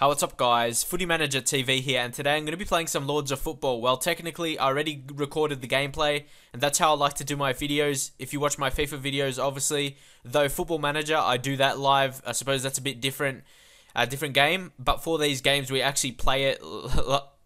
Hey, what's up guys? Footy Manager TV here, and today I'm going to be playing some Lords of Football. Well, technically I already recorded the gameplay, and that's how I like to do my videos. If you watch my FIFA videos, obviously, though Football Manager, I do that live. I suppose that's a bit different, different game, but for these games we actually play it.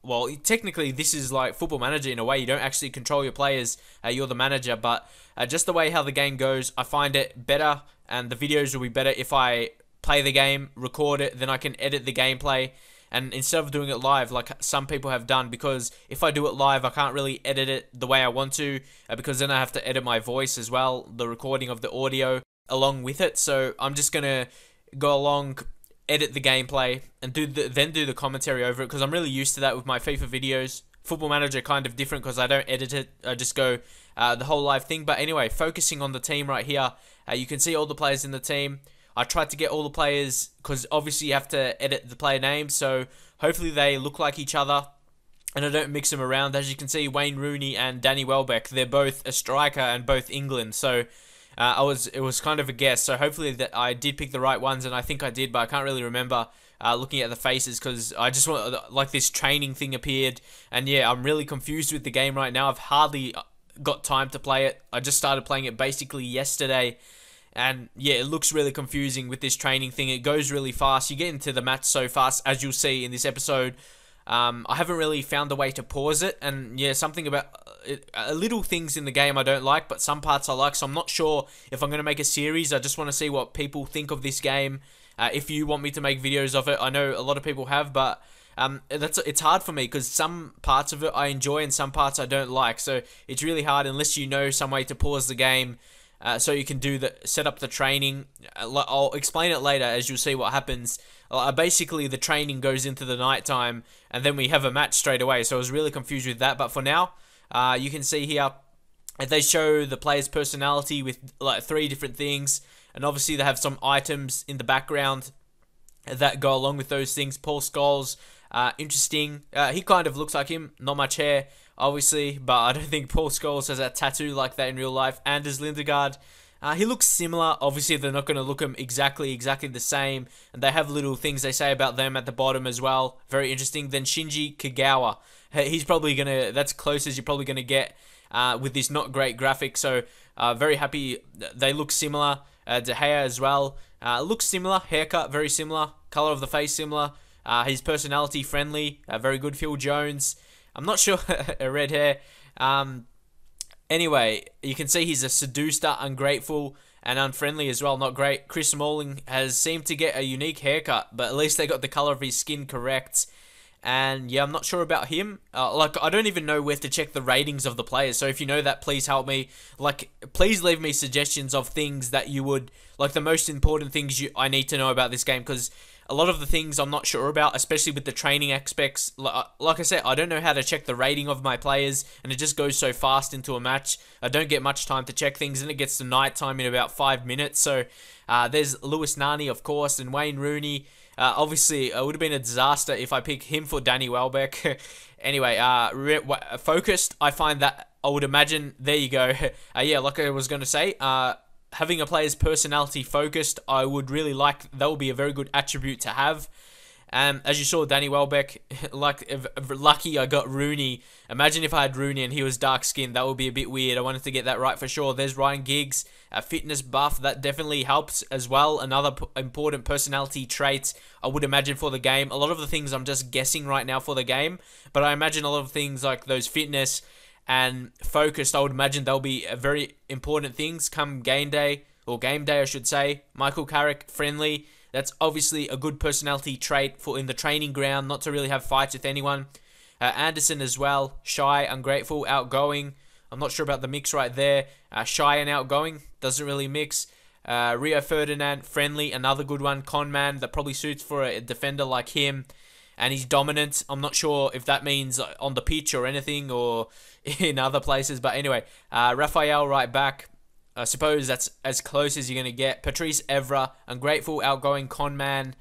Well, technically this is like Football Manager in a way. You don't actually control your players, you're the manager, but just the way how the game goes, I find it better, and the videos will be better if I play the game, record it, then I can edit the gameplay, and instead of doing it live like some people have done, because if I do it live I can't really edit it the way I want to, because then I have to edit my voice as well, the recording of the audio along with it. So I'm just gonna go along, edit the gameplay, and then do the commentary over it, because I'm really used to that with my FIFA videos. Football Manager kind of different because I don't edit it, I just go the whole live thing. But anyway, focusing on the team right here, you can see all the players in the team. I tried to get all the players, because obviously you have to edit the player names, so hopefully they look like each other and I don't mix them around. As you can see, Wayne Rooney and Danny Welbeck, they're both a striker and both England, so it was kind of a guess. So hopefully that I did pick the right ones, and I think I did, but I can't really remember looking at the faces, because I just want, like, this training thing appeared, and yeah, I'm really confused with the game right now. I've hardly got time to play it. I just started playing it basically yesterday. And yeah, it looks really confusing with this training thing. It goes really fast. You get into the match so fast, as you'll see in this episode. I haven't really found a way to pause it. And yeah, something about little things in the game I don't like, but some parts I like. So I'm not sure if I'm going to make a series. I just want to see what people think of this game. If you want me to make videos of it, I know a lot of people have, but it's hard for me, because some parts of it I enjoy and some parts I don't like. So it's really hard unless you know some way to pause the game. So you can set up the training. I'll explain it later, as you'll see what happens. Basically, the training goes into the night time, and then we have a match straight away. So I was really confused with that. But for now, you can see here, they show the player's personality with like 3 different things. And obviously they have some items in the background that go along with those things. Paul Scholes, interesting. He kind of looks like him, not much hair, obviously, but I don't think Paul Scholes has a tattoo like that in real life. Anders Lindegaard, he looks similar. Obviously, they're not going to look him exactly the same, and they have little things they say about them at the bottom as well. Very interesting. Then Shinji Kagawa, he's probably gonna. That's close as you're probably gonna get with this not great graphic. So very happy. They look similar. De Gea as well. Looks similar. Haircut very similar. Color of the face similar. His personality friendly. Very good. Phil Jones, I'm not sure, red hair. Anyway, you can see he's a seducer, ungrateful, and unfriendly as well. Not great. Chris Smalling has seemed to get a unique haircut, but at least they got the color of his skin correct. And yeah, I'm not sure about him. I don't even know where to check the ratings of the players. So if you know that, please help me. Please leave me suggestions of things that you would, like, the most important things I need to know about this game, because a lot of the things I'm not sure about, especially with the training aspects. Like I said, I don't know how to check the rating of my players, and it just goes so fast into a match. I don't get much time to check things, and it gets to night time in about 5 minutes. So there's Lewis Nani, of course, and Wayne Rooney. Obviously, it would have been a disaster if I picked him for Danny Welbeck. Anyway, focused, I find that, I would imagine, there you go. Yeah, like I was going to say, having a player's personality focused, I would really like. That would be a very good attribute to have. As you saw, Danny Welbeck, lucky I got Rooney. Imagine if I had Rooney and he was dark skinned. That would be a bit weird. I wanted to get that right for sure. There's Ryan Giggs, a fitness buff. That definitely helps as well. Another important personality trait, I would imagine, for the game. A lot of the things I'm just guessing right now for the game, but I imagine a lot of things like those fitness and focused, I would imagine they'll be very important things come game day, or game day I should say. Michael Carrick, friendly. That's obviously a good personality trait for in the training ground, not to really have fights with anyone. Anderson as well, shy, ungrateful, outgoing. I'm not sure about the mix right there. Shy and outgoing, doesn't really mix. Rio Ferdinand, friendly, another good one. Con man, that probably suits for a defender like him. And he's dominant. I'm not sure if that means on the pitch or anything, or in other places. But anyway, Raphael right back. I suppose that's as close as you're going to get. Patrice Evra, ungrateful, outgoing, con man.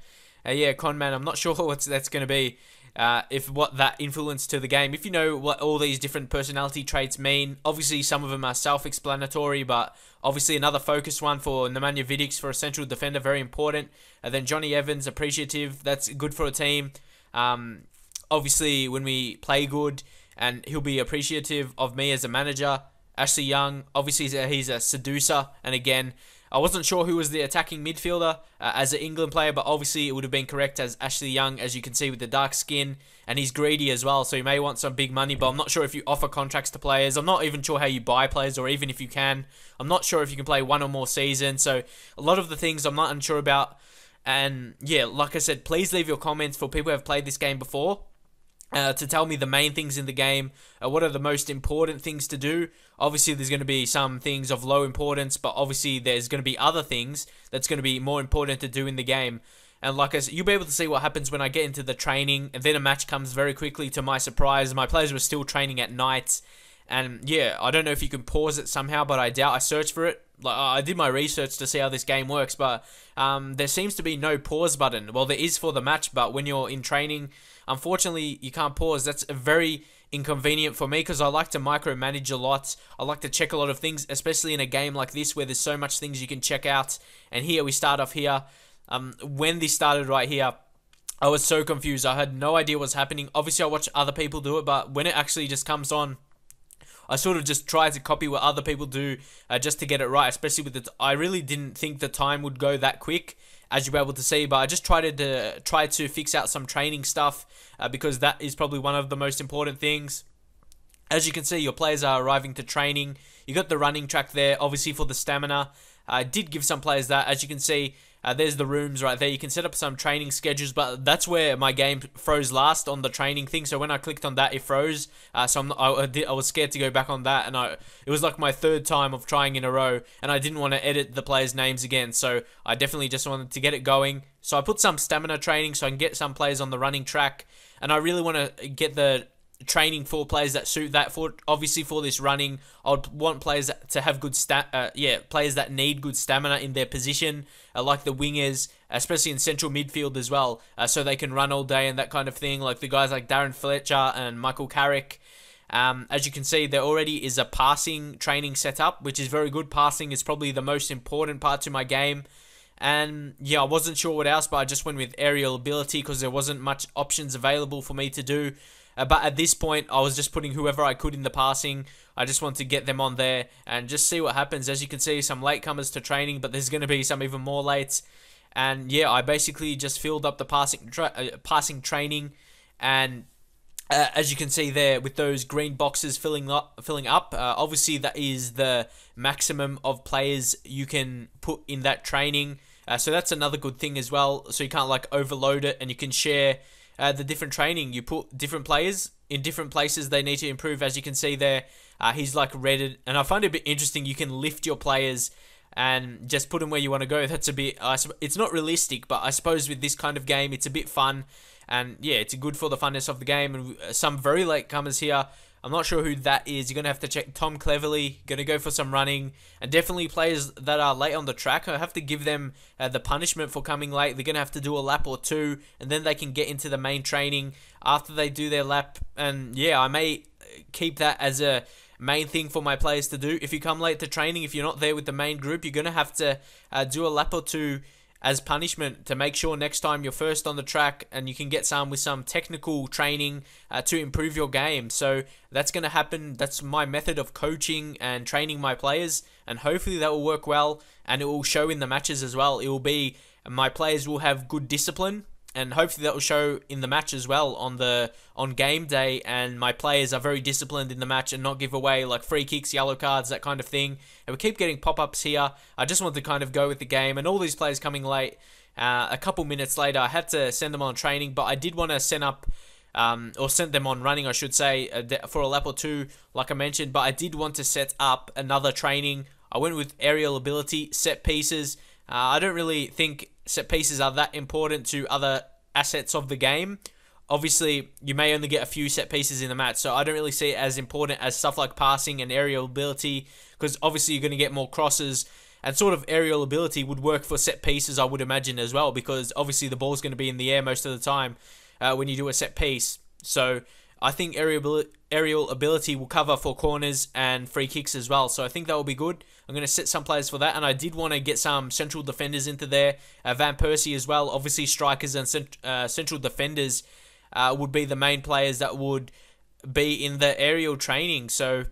Yeah, con man. I'm not sure what that's going to be. if what that influence to the game. If you know what all these different personality traits mean, obviously some of them are self-explanatory, but obviously another focus one for Nemanja Vidic for a central defender, very important. And then Jonny Evans, appreciative, that's good for a team. Obviously when we play good, and he'll be appreciative of me as a manager. Ashley Young, obviously he's a seducer, and again, I wasn't sure who was the attacking midfielder as an England player, but obviously it would have been correct as Ashley Young, as you can see with the dark skin, and he's greedy as well, so he may want some big money, but I'm not sure if you offer contracts to players. I'm not even sure how you buy players, or even if you can. I'm not sure if you can play one or more seasons, so a lot of the things I'm not unsure about. And yeah, like I said, please leave your comments for people who have played this game before. To tell me the main things in the game, what are the most important things to do. Obviously there's going to be some things of low importance, but obviously there's going to be other things that's going to be more important to do in the game. And like I said, you'll be able to see what happens when I get into the training, and then a match comes very quickly. To my surprise, my players were still training at night, and yeah, I don't know if you can pause it somehow, but I doubt. I searched for it. Like, I did my research to see how this game works, but there seems to be no pause button. Well, there is for the match, but when you're in training, unfortunately, you can't pause. That's very inconvenient for me, because I like to micromanage a lot. I like to check a lot of things, especially in a game like this where there's so much things you can check out. And here we start off here. When this started right here, I was so confused. I had no idea what's happening. Obviously, I watch other people do it, but when it actually just comes on, I sort of just try to copy what other people do just to get it right, especially with the... I really didn't think the time would go that quick, as you'll be able to see, but I just tried to fix out some training stuff because that is probably one of the most important things. As you can see, your players are arriving to training. You got the running track there, obviously for the stamina. I did give some players that. As you can see, there's the rooms right there. You can set up some training schedules, but that's where my game froze last, on the training thing. So when I clicked on that, it froze. So I was scared to go back on that, and it was like my third time of trying in a row, and I didn't want to edit the players' names again. So I definitely just wanted to get it going. So I put some stamina training so I can get some players on the running track, and I really want to get the training for players that suit that. For obviously for this running, I would want players to have good players that need good stamina in their position, like the wingers, especially in central midfield as well, so they can run all day and that kind of thing, like the guys like Darren Fletcher and Michael Carrick. As you can see, there already is a passing training set up, which is very good. Passing is probably the most important part to my game. And yeah, I wasn't sure what else, but I just went with aerial ability because there wasn't much options available for me to do. But at this point, I was just putting whoever I could in the passing. I just want to get them on there and just see what happens. As you can see, some latecomers to training, but there's going to be some even more lates. And yeah, I basically just filled up the passing training. And as you can see there, with those green boxes filling up, obviously that is the maximum of players you can put in that training. So that's another good thing as well. So you can't like overload it, and you can share the different training. You put different players in different places they need to improve. As you can see there, he's like redded, and I find it a bit interesting. You can lift your players and just put them where you want to go. That's a bit, it's not realistic, but I suppose with this kind of game, it's a bit fun, and yeah, it's good for the funness of the game. And some very late comers here. I'm not sure who that is. You're going to have to check. Tom Cleverley, going to go for some running. And definitely players that are late on the track, I have to give them the punishment for coming late. They're going to have to do a lap or two, and then they can get into the main training after they do their lap. And yeah, I may keep that as a main thing for my players to do. If you come late to training, if you're not there with the main group, you're going to have to do a lap or two as punishment to make sure next time you're first on the track, and you can get some with some technical training to improve your game. So that's going to happen. That's my method of coaching and training my players, and hopefully that will work well, and it will show in the matches as well. It will be, my players will have good discipline, and hopefully that will show in the match as well on game day, and my players are very disciplined in the match and not give away like free kicks, yellow cards, that kind of thing. And we keep getting pop-ups here. I just want to kind of go with the game, and all these players coming late. A couple minutes later, I had to send them on training, but I did want to send them on running, I should say, for a lap or two, like I mentioned. But I did want to set up another training. I went with aerial ability, set pieces. I don't really think set pieces are that important to other assets of the game. Obviously, you may only get a few set pieces in the match, so I don't really see it as important as stuff like passing and aerial ability, because obviously you're going to get more crosses, and sort of aerial ability would work for set pieces, I would imagine, as well, because obviously the ball's going to be in the air most of the time. when you do a set piece. So I think aerial ability will cover for corners and free kicks as well. So I think that will be good. I'm going to set some players for that. And I did want to get some central defenders into there. V.Persie as well. Obviously, strikers and central defenders would be the main players that would be in the aerial training. So,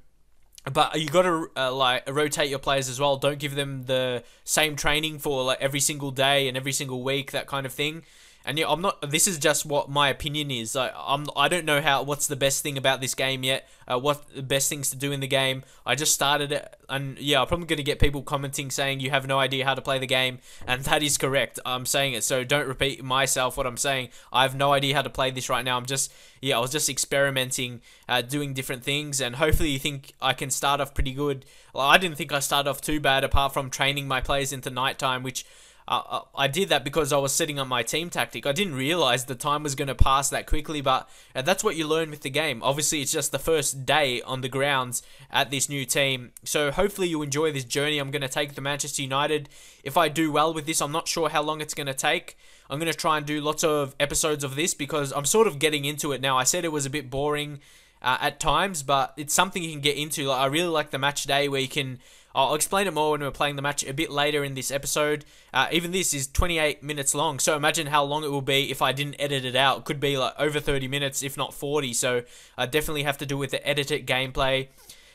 but you got to like rotate your players as well. Don't give them the same training for like every single day and every single week, that kind of thing. And yeah, I'm not. This is just what my opinion is. I don't know what's the best thing about this game yet. What the best things to do in the game. I just started it, and yeah, I'm probably going to get people commenting saying you have no idea how to play the game, and that is correct. I'm saying it, so don't repeat myself what I'm saying. I have no idea how to play this right now. I was just experimenting, doing different things, and hopefully you think I can start off pretty good. Well, I didn't think I started off too bad, apart from training my players into nighttime, which. I did that because I was setting up my team tactic. I didn't realize the time was going to pass that quickly, but that's what you learn with the game. Obviously, it's just the first day on the grounds at this new team. So hopefully you enjoy this journey. I'm going to take the Manchester United. If I do well with this, I'm not sure how long it's going to take. I'm going to try and do lots of episodes of this because I'm sort of getting into it now. I said it was a bit boring at times, but it's something you can get into. Like, I really like the match day where you can... I'll explain it more when we're playing the match a bit later in this episode. Even this is 28 minutes long, so imagine how long it will be if I didn't edit it out. It could be like over 30 minutes, if not 40, so I definitely have to do with the edited gameplay.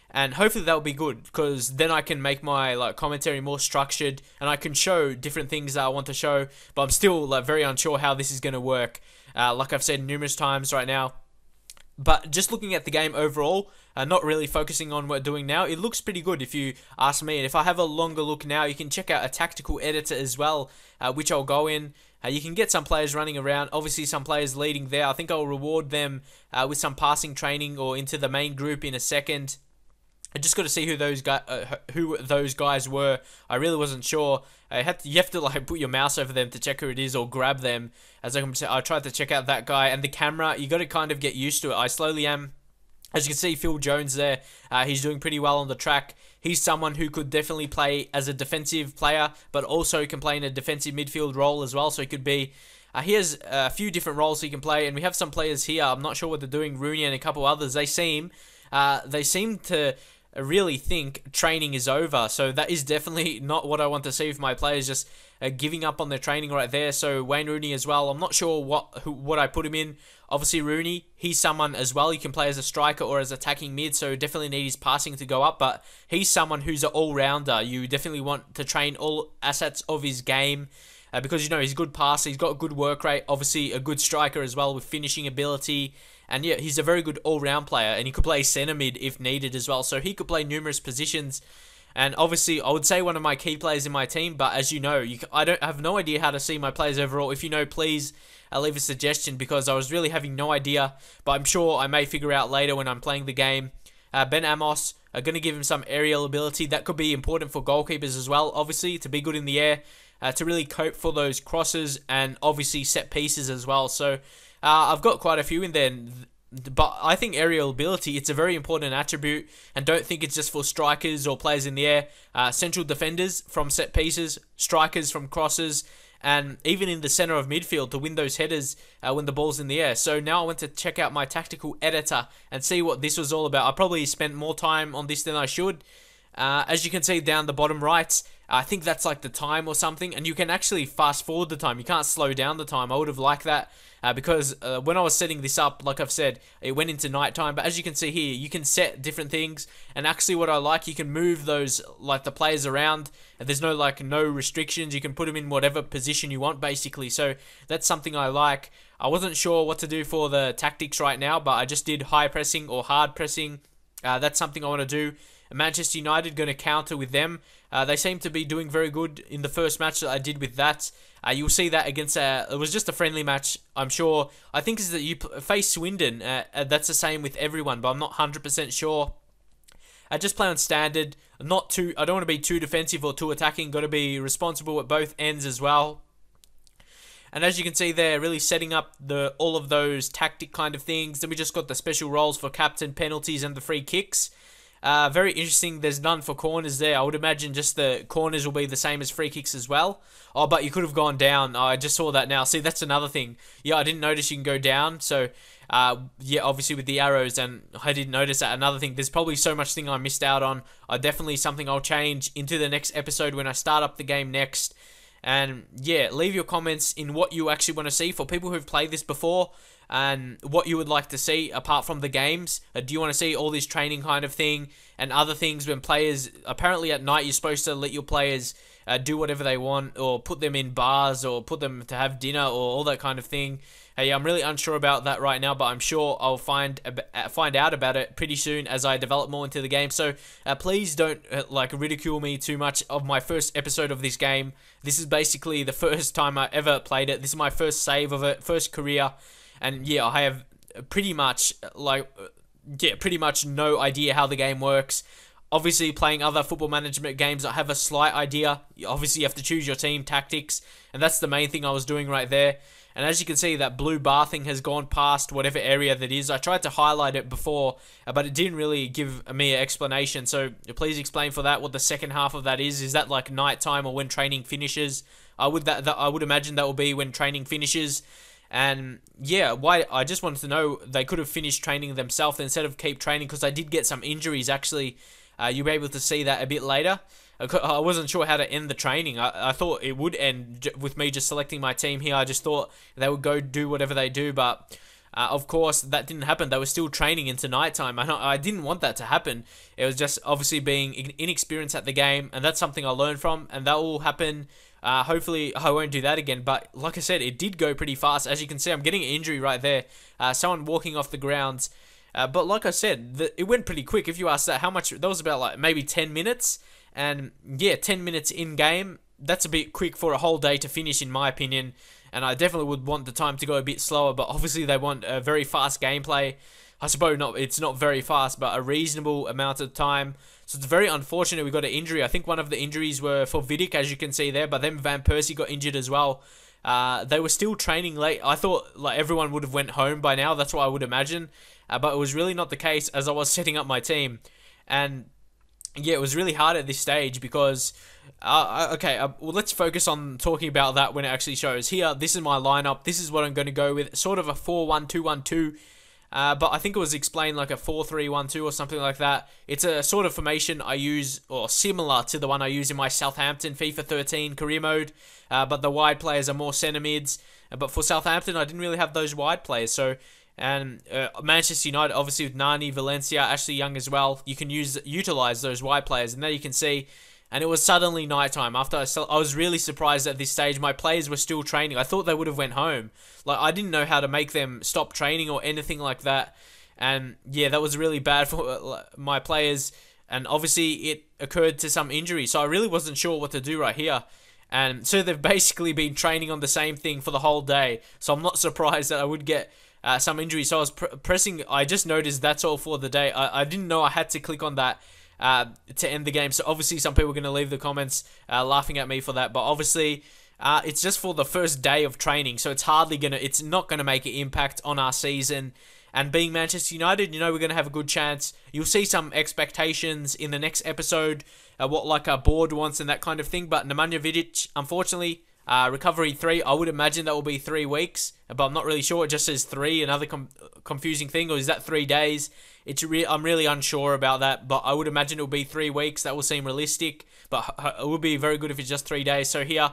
And hopefully that'll be good, because then I can make my like commentary more structured, and I can show different things that I want to show, but I'm still like very unsure how this is going to work. Like I've said numerous times right now. But just looking at the game overall, not really focusing on what we're doing now, it looks pretty good if you ask me. And if I have a longer look now, you can check out a tactical editor as well, which I'll go in. You can get some players running around, obviously some players leading there. I think I'll reward them with some passing training or into the main group in a second. I just got to see who those guys were. I really wasn't sure. You have to like put your mouse over them to check who it is or grab them. As I tried to check out that guy, and the camera, you got to kind of get used to it. I slowly am. As you can see, Phil Jones there, he's doing pretty well on the track. He's someone who could definitely play as a defensive player, but also can play in a defensive midfield role as well. So he could be... he has a few different roles he can play, and we have some players here. I'm not sure what they're doing. Rooney and a couple others. They seem to really think training is over. So that is definitely not what I want to see with my players, just giving up on their training right there. So Wayne Rooney as well. I'm not sure what I put him in. Obviously Rooney, he's someone as well. He can play as a striker or as attacking mid, so definitely need his passing to go up. But he's someone who's an all-rounder. You definitely want to train all assets of his game. Because, you know, he's a good passer, he's got a good work rate, obviously a good striker as well with finishing ability. And yeah, he's a very good all-round player, and he could play centre mid if needed as well. So he could play numerous positions. And obviously, I would say one of my key players in my team, but as you know, I have no idea how to see my players overall. If you know, please leave a suggestion, because I was really having no idea, but I'm sure I may figure out later when I'm playing the game. Ben Amos, I'm going to give him some aerial ability. That could be important for goalkeepers as well, obviously, to be good in the air, to really cope for those crosses, and obviously set pieces as well. So I've got quite a few in there, but I think aerial ability, it's a very important attribute, and don't think it's just for strikers or players in the air. Central defenders from set pieces, strikers from crosses, and even in the center of midfield to win those headers when the ball's in the air. So now I went to check out my tactical editor and see what this was all about. I probably spent more time on this than I should. As you can see down the bottom right, I think that's like the time or something, and you can actually fast forward the time. You can't slow down the time. I would have liked that because when I was setting this up, like I've said, it went into nighttime. But as you can see here, you can set different things, and actually what I like, you can move those, like the players around, and there's no restrictions. You can put them in whatever position you want, basically. So that's something I like. I wasn't sure what to do for the tactics right now, but I just did high pressing or hard pressing. That's something I want to do. Manchester United going to counter with them. They seem to be doing very good in the first match that I did with that. You'll see that against it was just a friendly match, I'm sure. I think is that you face Swindon. That's the same with everyone, but I'm not 100% sure. I just play on standard. I don't want to be too defensive or too attacking. Got to be responsible at both ends as well. And as you can see there, really setting up all of those tactic kind of things. Then we just got the special roles for captain, penalties, and the free kicks. Very interesting. There's none for corners there. I would imagine just the corners will be the same as free kicks as well. Oh, but you could have gone down. Oh, I just saw that now. See, that's another thing. Yeah, I didn't notice you can go down. So, yeah, obviously with the arrows, and I didn't notice that. Another thing, there's probably so much thing I missed out on. Definitely something I'll change into the next episode when I start up the game next. And yeah, leave your comments in what you actually want to see for people who've played this before, and what you would like to see apart from the games. Do you want to see all this training kind of thing and other things when players, apparently at night you're supposed to let your players do whatever they want, or put them in bars, or put them to have dinner, or all that kind of thing. Hey, I'm really unsure about that right now, but I'm sure I'll find out about it pretty soon as I develop more into the game. So please don't like ridicule me too much of my first episode of this game. This is basically the first time I ever played it. This is my first save of it, first career, and yeah, I have pretty much pretty much no idea how the game works. Obviously, playing other football management games, I have a slight idea. Obviously, you have to choose your team tactics, and that's the main thing I was doing right there. And as you can see, that blue bar thing has gone past whatever area that is. I tried to highlight it before, but it didn't really give me an explanation. So please explain for that what the second half of that is. Is that like nighttime or when training finishes? I would imagine that will be when training finishes. And yeah, why I just wanted to know, they could have finished training themselves instead of keep training, because I did get some injuries actually. You'll be able to see that a bit later. I wasn't sure how to end the training. I thought it would end with me just selecting my team here. I just thought they would go do whatever they do, but of course that didn't happen. They were still training into nighttime. I didn't want that to happen. It was just obviously being inexperienced at the game, and that's something I learned from, and that will happen. Hopefully I won't do that again, but like I said, it did go pretty fast. As you can see, I'm getting an injury right there. Someone walking off the grounds. But like I said, it went pretty quick. If you ask that, how much, that was about like maybe 10 minutes. And yeah, 10 minutes in game, that's a bit quick for a whole day to finish in my opinion. And I definitely would want the time to go a bit slower, but obviously they want a very fast gameplay. I suppose it's not very fast, but a reasonable amount of time. So it's very unfortunate we got an injury. I think one of the injuries were for Vidic, as you can see there, but then V.Persie got injured as well. They were still training late. I thought like everyone would have went home by now. That's what I would imagine. But it was really not the case as I was setting up my team. And yeah, it was really hard at this stage because... well, let's focus on talking about that when it actually shows. Here, this is my lineup. This is what I'm going to go with. Sort of a 4-1-2-1-2. But I think it was explained like a 4-3-1-2 or something like that. It's a sort of formation I use, or similar to the one I use in my Southampton FIFA 13 career mode. But the wide players are more centre mids. But for Southampton, I didn't really have those wide players. So... And Manchester United, obviously with Nani, Valencia, Ashley Young as well, you can utilize those wide players. And there you can see, and it was suddenly nighttime. After I was really surprised at this stage. My players were still training. I thought they would have went home. Like, I didn't know how to make them stop training or anything like that. And yeah, that was really bad for my players. And obviously it occurred to some injury. So I really wasn't sure what to do right here. And so they've basically been training on the same thing for the whole day. So I'm not surprised that I would get... some injury. So I was pressing, I just noticed that's all for the day. I didn't know I had to click on that to end the game. So obviously some people are going to leave the comments laughing at me for that. But obviously it's just for the first day of training. So it's it's not going to make an impact on our season. And being Manchester United, you know, we're going to have a good chance. You'll see some expectations in the next episode, what like our board wants and that kind of thing. But Nemanja Vidic, unfortunately... recovery 3, I would imagine that will be 3 weeks, but I'm not really sure. It just says 3, another confusing thing, or is that 3 days? I'm really unsure about that, but I would imagine it will be 3 weeks. That will seem realistic, but it would be very good if it's just 3 days. So here,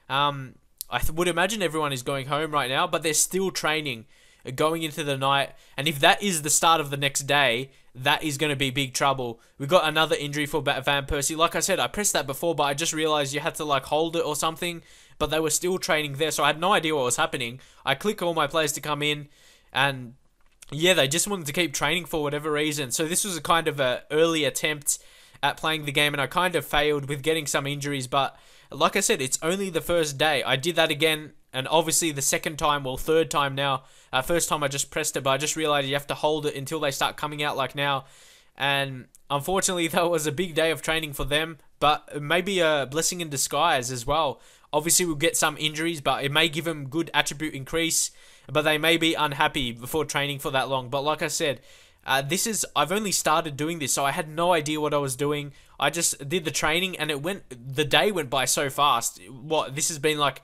I would imagine everyone is going home right now, but they're still training, going into the night, and if that is the start of the next day, that is going to be big trouble. We got another injury for V.Persie. Like I said, I pressed that before, but I just realized you had to like hold it or something, but they were still training there, so I had no idea what was happening. I click all my players to come in, and yeah, they just wanted to keep training for whatever reason. So this was a kind of an early attempt at playing the game, and I kind of failed with getting some injuries, but like I said, it's only the first day. I did that again, and obviously the second time, well, third time now. First time I just pressed it, but I just realized you have to hold it until they start coming out like now. And unfortunately, that was a big day of training for them, but maybe a blessing in disguise as well. Obviously, we'll get some injuries, but it may give them good attribute increase, but they may be unhappy before training for that long. But like I said, I've only started doing this, so I had no idea what I was doing. I just did the training, and the day went by so fast. This has been like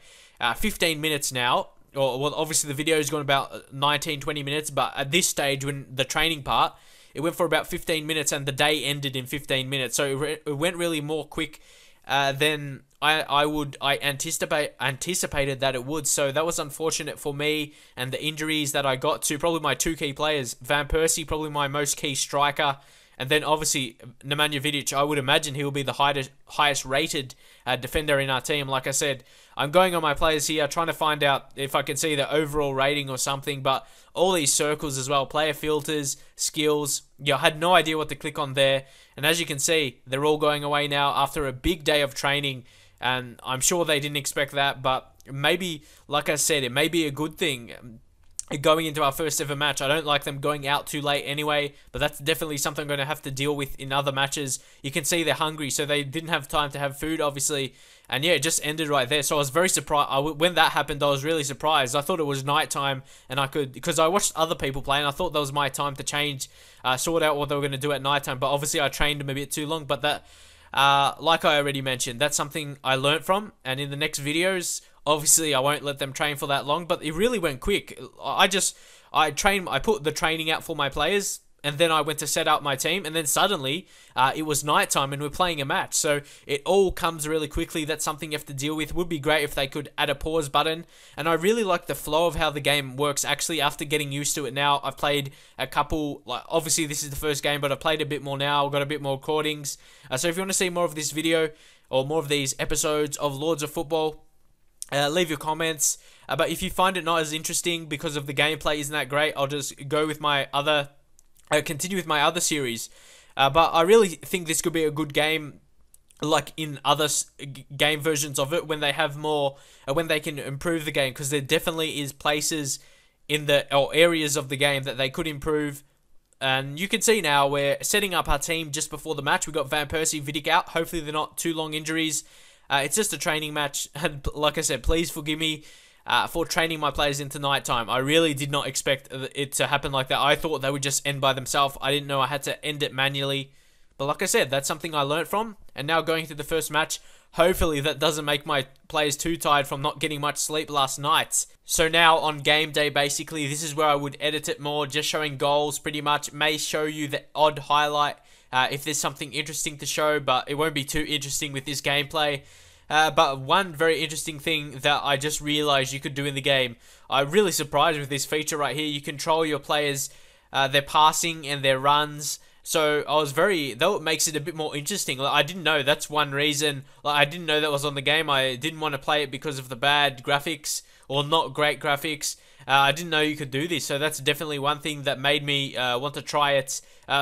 15 minutes now. Well, obviously the video has gone about 19, 20 minutes, but at this stage, when the training part, it went for about 15 minutes, and the day ended in 15 minutes. So it went really more quick than I anticipated that it would. So that was unfortunate for me, and the injuries that I got to probably my two key players. V.Persie, probably my most key striker, and then obviously Nemanja Vidic. I would imagine he will be the highest rated defender in our team. Like I said, I'm going on my players here, trying to find out if I can see the overall rating or something, but all these circles as well, player filters, skills, I had no idea what to click on there, and as you can see, they're all going away now after a big day of training, and I'm sure they didn't expect that, but maybe, like I said, it may be a good thing going into our first ever match. I don't like them going out too late anyway, but that's definitely something I'm going to have to deal with in other matches. You can see they're hungry, so they didn't have time to have food, obviously, and yeah, it just ended right there. So I was very surprised. When that happened, I was really surprised. I thought it was nighttime, and because I watched other people play, and I thought that was my time to change, sort out what they were going to do at nighttime, but obviously I trained them a bit too long, but that, like I already mentioned, that's something I learned from, and in the next videos, obviously, I won't let them train for that long, but it really went quick. I put the training out for my players, and then I went to set up my team, and then suddenly, it was nighttime, and we're playing a match. So, it all comes really quickly. That's something you have to deal with. It would be great if they could add a pause button, and I really like the flow of how the game works, actually, after getting used to it now. I've played a couple, obviously, this is the first game, but I've played a bit more now. I've got a bit more recordings. So, if you want to see more of this video, or more of these episodes of Lords of Football, leave your comments, but if you find it not as interesting because of the gameplay isn't that great, I'll just go with my other, continue with my other series. But I really think this could be a good game, like in other game versions of it, when they have more, when they can improve the game, because there definitely is places or areas of the game that they could improve. And you can see now we're setting up our team just before the match. We've got V.Persie, Vidic out. Hopefully they're not too long injuries. It's just a training match, and like I said, please forgive me for training my players into nighttime. I really did not expect it to happen like that. I thought they would just end by themselves. I didn't know I had to end it manually. But like I said, that's something I learned from, and now going into the first match, hopefully that doesn't make my players too tired from not getting much sleep last night. So now on game day, basically, this is where I would edit it more, just showing goals pretty much. May show you the odd highlight if there's something interesting to show, but it won't be too interesting with this gameplay. But one very interesting thing that I just realized you could do in the game, I'm really surprised with this feature right here. You control your players, their passing and their runs. So that makes it a bit more interesting. Like, I didn't know, that's one reason. Like, I didn't know that was on the game. I didn't want to play it because of the bad graphics, or not great graphics. I didn't know you could do this, so that's definitely one thing that made me want to try it,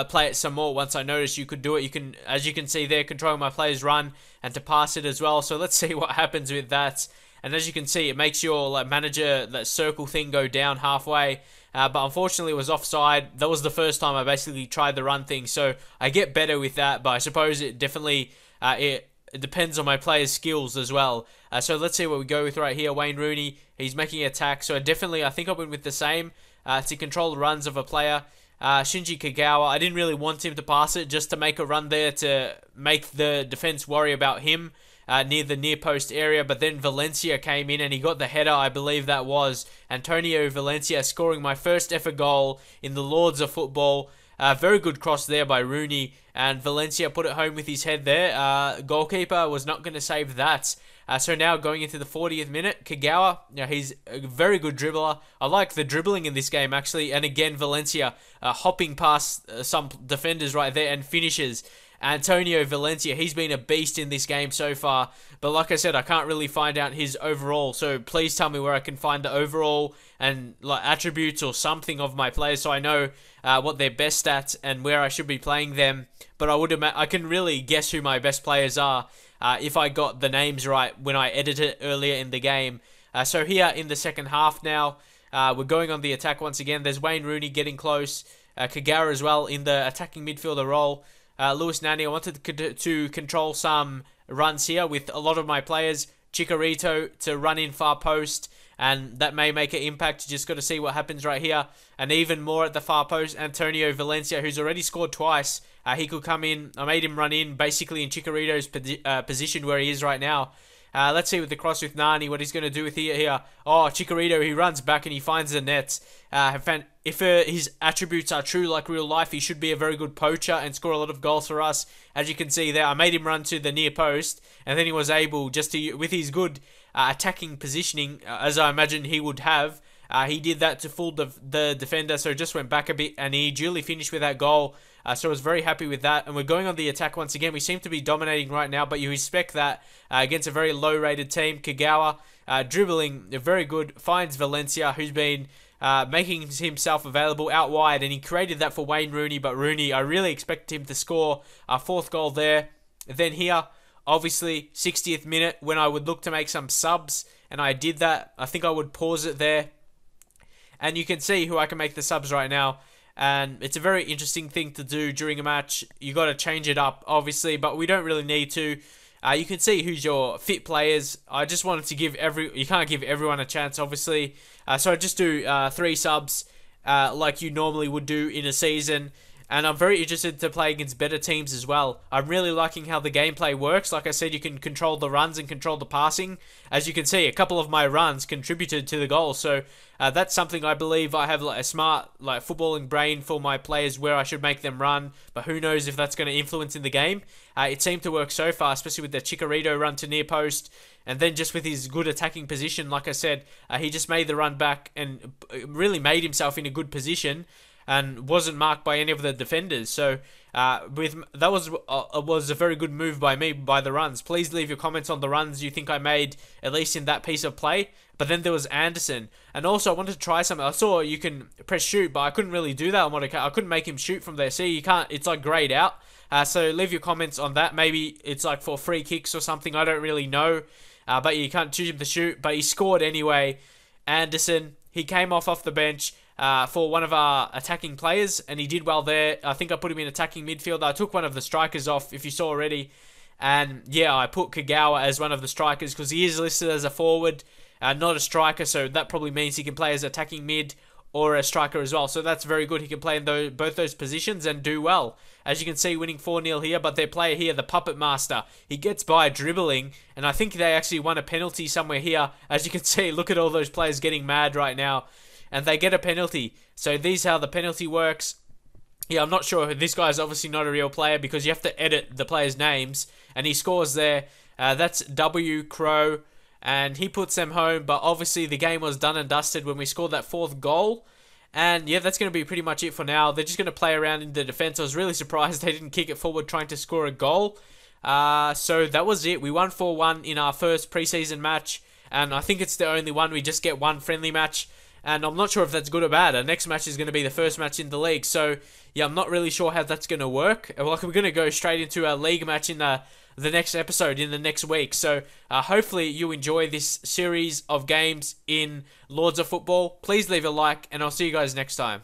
play it some more once I noticed you could do it. You can, as you can see there, control my players' run and to pass it as well. So let's see what happens with that. And as you can see, it makes your manager, that circle thing, go down halfway. But unfortunately, it was offside. That was the first time I basically tried the run thing, so I get better with that. But I suppose it definitely it depends on my players' skills as well. So let's see what we go with right here. Wayne Rooney, he's making an attack. So I think I went with the same to control the runs of a player. Shinji Kagawa, I didn't really want him to pass it, just to make a run there to make the defense worry about him near the near post area. But then Valencia came in and he got the header, I believe that was. Antonio Valencia scoring my first ever goal in the Lords of Football. Very good cross there by Rooney, and Valencia put it home with his head there. Goalkeeper was not going to save that. So now going into the 40th minute, Kagawa, he's a very good dribbler. I like the dribbling in this game, actually. And again, Valencia hopping past some defenders right there and finishes. Antonio Valencia, he's been a beast in this game so far. But like I said, I can't really find out his overall. So please tell me where I can find the overall and attributes or something of my players, so I know what their best stats and where I should be playing them. But I can really guess who my best players are if I got the names right when I edited it earlier in the game. So here in the second half now, we're going on the attack once again. There's Wayne Rooney getting close. Kagawa as well in the attacking midfielder role. Lewis Nani, I wanted to control some runs here with a lot of my players. Chicharito to run in far post. and that may make an impact. You just got to see what happens right here. And even more at the far post, Antonio Valencia, who's already scored twice. He could come in. I made him run in basically in Chicharito's position where he is right now. Let's see with the cross with Nani, what he's going to do with here. Oh, Chicharito, he runs back and he finds the nets. If his attributes are true like real life, he should be a very good poacher and score a lot of goals for us. As you can see there, I made him run to the near post, and then he was able, just to, with his good attacking positioning, as I imagine he would have, he did that to fool the defender, so just went back a bit, and he duly finished with that goal. So I was very happy with that, and we're going on the attack once again. We seem to be dominating right now, but you expect that against a very low-rated team. Kagawa, dribbling, very good, finds Valencia, who's been making himself available out wide, and he created that for Wayne Rooney, but Rooney, I really expected him to score a fourth goal there. Then here, obviously, 60th minute, when I would look to make some subs, and I did that. I think I would pause it there, and you can see who I can make the subs right now. And it's a very interesting thing to do during a match. You got to change it up, obviously, but we don't really need to. You can see who's your fit players. I just wanted to give you can't give everyone a chance, obviously. So I just do 3 subs like you normally would do in a season. And I'm very interested to play against better teams as well. I'm really liking how the gameplay works. Like I said, you can control the runs and control the passing. As you can see, a couple of my runs contributed to the goal. So that's something I believe I have like a smart footballing brain for my players where I should make them run. But who knows if that's going to influence in the game. It seemed to work so far, especially with the Chicharito run to near post. And then just with his good attacking position, like I said, he just made the run back and really made himself in a good position and wasn't marked by any of the defenders. So that was a very good move by me by the runs. Please leave your comments on the runs you think I made, at least in that piece of play. But then there was Anderson. And also I wanted to try something. I saw you can press shoot, but I couldn't really do that on Monaco. I couldn't make him shoot from there. See, you can't, it's like grayed out. So leave your comments on that. Maybe it's like for free kicks or something. I don't really know. But you can't choose him to shoot. But he scored anyway. Anderson, he came off the bench for one of our attacking players, and he did well there. I think I put him in attacking midfield. I took one of the strikers off, if you saw already. And yeah, I put Kagawa as one of the strikers because he is listed as a forward, not a striker. So that probably means he can play as attacking mid or a striker as well. So that's very good. He can play in both those positions and do well. As you can see, winning 4-0 here, but their player here, the Puppet Master, he gets by dribbling, and I think they actually won a penalty somewhere here. As you can see, look at all those players getting mad right now, and they get a penalty. So this is how the penalty works. Yeah, I'm not sure. This guy is obviously not a real player because you have to edit the players' names, and he scores there. That's W. Crow, and he puts them home, but obviously the game was done and dusted when we scored that 4th goal. And yeah, that's going to be pretty much it for now. They're just going to play around in the defense. I was really surprised they didn't kick it forward trying to score a goal. So that was it. We won 4-1 in our first preseason match, and I think it's the only one. We just get one friendly match, and I'm not sure if that's good or bad. Our next match is going to be the first match in the league. So yeah, I'm not really sure how that's going to work. Like, we're going to go straight into a league match in the next episode in the next week. So hopefully you enjoy this series of games in Lords of Football. Please leave a like, and I'll see you guys next time.